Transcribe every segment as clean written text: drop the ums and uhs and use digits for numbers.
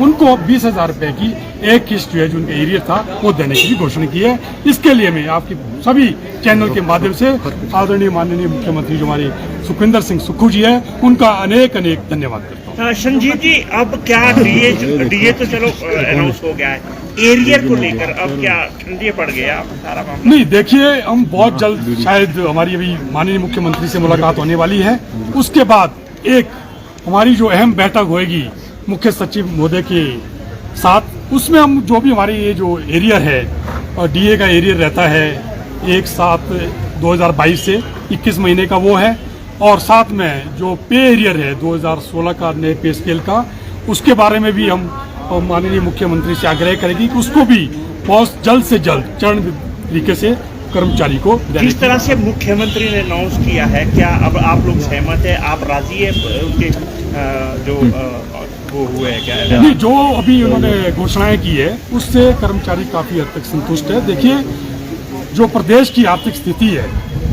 उनको 20,000 रुपए की एक किस्त जो है जो उनका एरियर था वो देने की भी घोषणा की है। इसके लिए मैं आपकी सभी चैनल के माध्यम से आदरणीय माननीय मुख्यमंत्री जो हमारे सुखविंदर सिंह सुक्खू जी है उनका अनेक अनेक धन्यवाद करता हूँ। संजीव जी, अब क्या डीए तो चलो अनाउंस हो गया है, एरियर को लेकर अब क्या ठंडे पड़ गया सारा मामला? नहीं, देखिए हम बहुत जल्द शायद हमारी अभी माननीय मुख्यमंत्री से मुलाकात होने वाली है। उसके बाद एक हमारी जो अहम बैठक होगी मुख्य सचिव महोदय के साथ, उसमें हम जो भी हमारे ये जो एरियर है और डीए का एरियर रहता है 1/7/2022 से 21 महीने का वो है, और साथ में जो पे एरियर है 2016 का नए पे स्केल का, उसके बारे में भी हम माननीय मुख्यमंत्री से आग्रह करेंगे कि उसको भी बहुत जल्द से जल्द चरण तरीके से कर्मचारी को जिस तरह से मुख्यमंत्री ने अनाउंस किया है, क्या अब आप लोग सहमत है, आप राजी है उनके जो वो हुए है क्या? नहीं, जो अभी उन्होंने घोषणाएं की है उससे कर्मचारी काफी हद तक संतुष्ट है। देखिए, जो प्रदेश की आर्थिक स्थिति है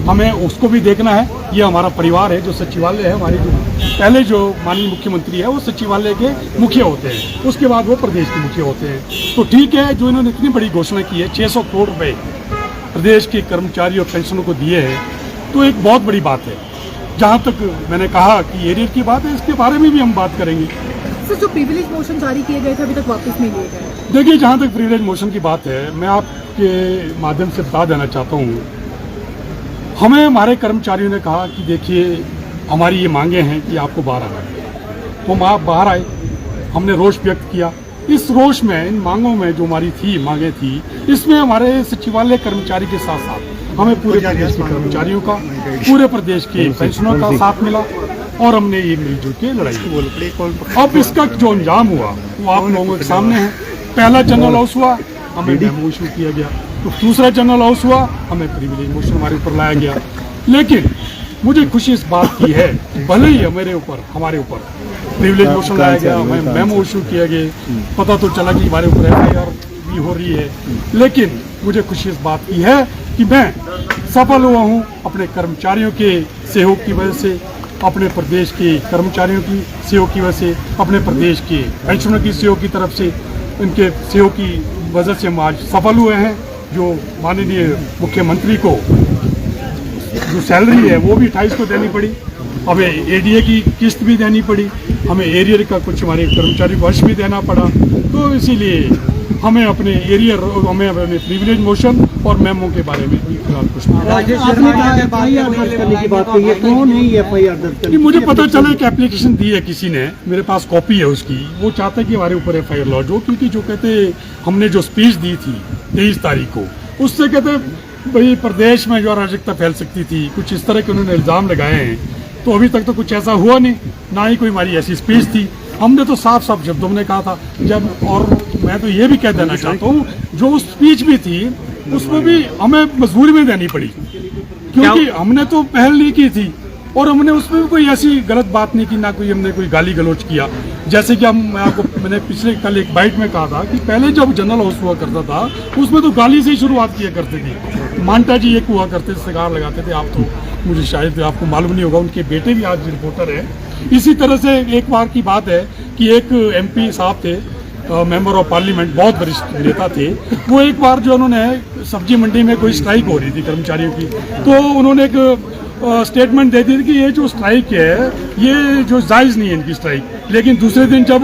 हमें उसको भी देखना है। ये हमारा परिवार है, जो सचिवालय है हमारी, जो पहले जो माननीय मुख्यमंत्री है वो सचिवालय के मुखिया होते हैं, उसके बाद वो प्रदेश के मुखिया होते हैं। तो ठीक है, जो इन्होंने इतनी बड़ी घोषणा की है 600 करोड़ रुपए प्रदेश के कर्मचारी और पेंशनों को दिए हैं, तो एक बहुत बड़ी बात है। जहाँ तक मैंने कहा कि एरियर की बात है, इसके बारे में भी हम बात करेंगे। सर, जो प्रिविलेज मोशन जारी किए गए थे अभी तक वापस नहीं लिए गए? देखिए, जहाँ तक प्रिविलेज मोशन की बात है, मैं आपके माध्यम से बता देना चाहता हूँ, हमें हमारे कर्मचारियों ने कहा कि देखिए हमारी ये मांगे हैं कि आपको बाहर आना है। हम आप बाहर आए, हमने रोष व्यक्त किया। इस रोष में, इन मांगों में जो हमारी थी मांगे थी, इसमें हमारे सचिवालय कर्मचारी के साथ साथ हमें पूरे प्रदेश के कर्मचारियों का, पूरे प्रदेश के पेंशनों का साथ मिला और हमने ये मिलजुल के लड़ाई की। अब इसका जो अंजाम हुआ वो आप लोगों के सामने है। पहला जनरल हाउस हुआ, हमें डेमो इशू किया गया, तो दूसरा जनरल हाउस हुआ, हमें प्रिविलेज मोशन हमारे ऊपर लाया गया। लेकिन मुझे खुशी इस बात की है, भले ही हमारे ऊपर प्रिविलेज मोशन लाया गया, हमें मेमो इशू किया गया, पता तो चला कि हमारे ऊपर FIR भी हो रही है, लेकिन मुझे खुशी इस बात की है कि मैं सफल हुआ हूँ अपने कर्मचारियों के सहयोग की वजह से, अपने प्रदेश के कर्मचारियों की सहयोग की वजह से, अपने प्रदेश के पेंशनरों की सहयोग की तरफ से, उनके सहयोग की वजह से हम आज सफल हुए हैं। जो माननीय मुख्यमंत्री को जो सैलरी है वो भी 28 को देनी पड़ी, हमें एडीए की किस्त भी देनी पड़ी, हमें एरियर का कुछ हमारे कर्मचारी वर्ष भी देना पड़ा। तो इसीलिए हमें अपने एरियर, हमें अपने प्रिविलेज मोशन और मेमो के बारे में भी फिलहाल कुछ नहीं। मुझे पता चला कि एप्लीकेशन दी है किसी ने, मेरे पास कॉपी है उसकी, वो चाहता है कि हमारे ऊपर FIR लॉन्च हो, क्योंकि जो कहते हमने जो स्पीच दी थी 23 तारीख को, उससे कहते भाई प्रदेश में जो अराजकता फैल सकती थी, कुछ इस तरह के उन्होंने इल्ज़ाम लगाए हैं। तो अभी तक तो कुछ ऐसा हुआ नहीं, ना ही कोई हमारी ऐसी स्पीच थी। हमने तो साफ साफ शब्दों में कहा था जब, और मैं तो ये भी कह देना चाहता हूँ, जो स्पीच भी थी उसमें भी हमें मजबूरी में देनी पड़ी, क्योंकि हमने तो पहल नहीं की थी और हमने उसमें भी कोई ऐसी गलत बात नहीं की, ना कोई हमने कोई गाली गलौज किया। जैसे कि मैंने पिछले कल एक बाइट में कहा था कि पहले जब जनरल हाउस हुआ करता था उसमें तो गाली से ही शुरुआत किया करते थे। मांटा जी एक हुआ करते थे, सिगार लगाते थे, आप तो मुझे शायद आपको मालूम नहीं होगा, उनके बेटे भी आज रिपोर्टर है। इसी तरह से एक बार की बात है कि एक MP साहब थे, मेंबर ऑफ पार्लियामेंट, बहुत वरिष्ठ नेता थे, वो एक बार जो उन्होंने सब्जी मंडी में कोई स्ट्राइक हो रही थी कर्मचारियों की, तो उन्होंने एक स्टेटमेंट दे दी कि ये जो स्ट्राइक है ये जो जायज़ नहीं है इनकी स्ट्राइक। लेकिन दूसरे दिन जब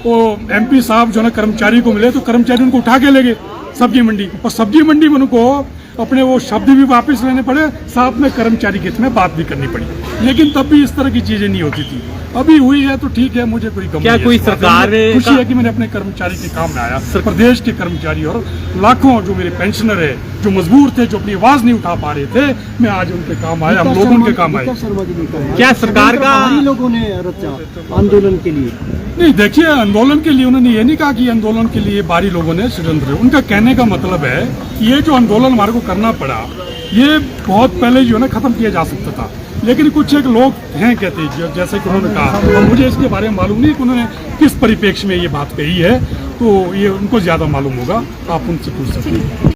वो MP साहब जो है कर्मचारी को मिले तो कर्मचारी उनको उठा के ले गए सब्जी मंडी, और सब्जी मंडी में उनको अपने वो शब्द भी वापस लेने पड़े, साथ में कर्मचारी के हित में बात भी करनी पड़ी। लेकिन तब भी इस तरह की चीजें नहीं होती थी। अभी हुई है तो ठीक है, मुझे कोई गम क्या नहीं कोई है। सरकार ने खुशी है कि मैंने अपने कर्मचारी के काम में आया, प्रदेश के कर्मचारी और लाखों जो मेरे पेंशनर है, जो मजबूर थे, जो अपनी आवाज नहीं उठा पा रहे थे, मैं आज उनके काम आया, हम लोग उनके काम आए। क्या सरकार का लोगों ने रचा आंदोलन के लिए? नहीं, देखिए, आंदोलन के लिए उन्होंने ये नहीं कहा कि आंदोलन के लिए बाहरी लोगों ने षड्यंत्र। उनका कहने का मतलब है कि ये जो आंदोलन हमारे को करना पड़ा, ये बहुत पहले जो है ना खत्म किया जा सकता था, लेकिन कुछ एक लोग हैं कहते हैं, जैसे कि उन्होंने कहा, और मुझे इसके बारे में मालूम नहीं कि उन्होंने किस परिप्रेक्ष्य में ये बात कही है, तो ये उनको ज्यादा मालूम होगा, आप उनसे पूछ सकते हैं।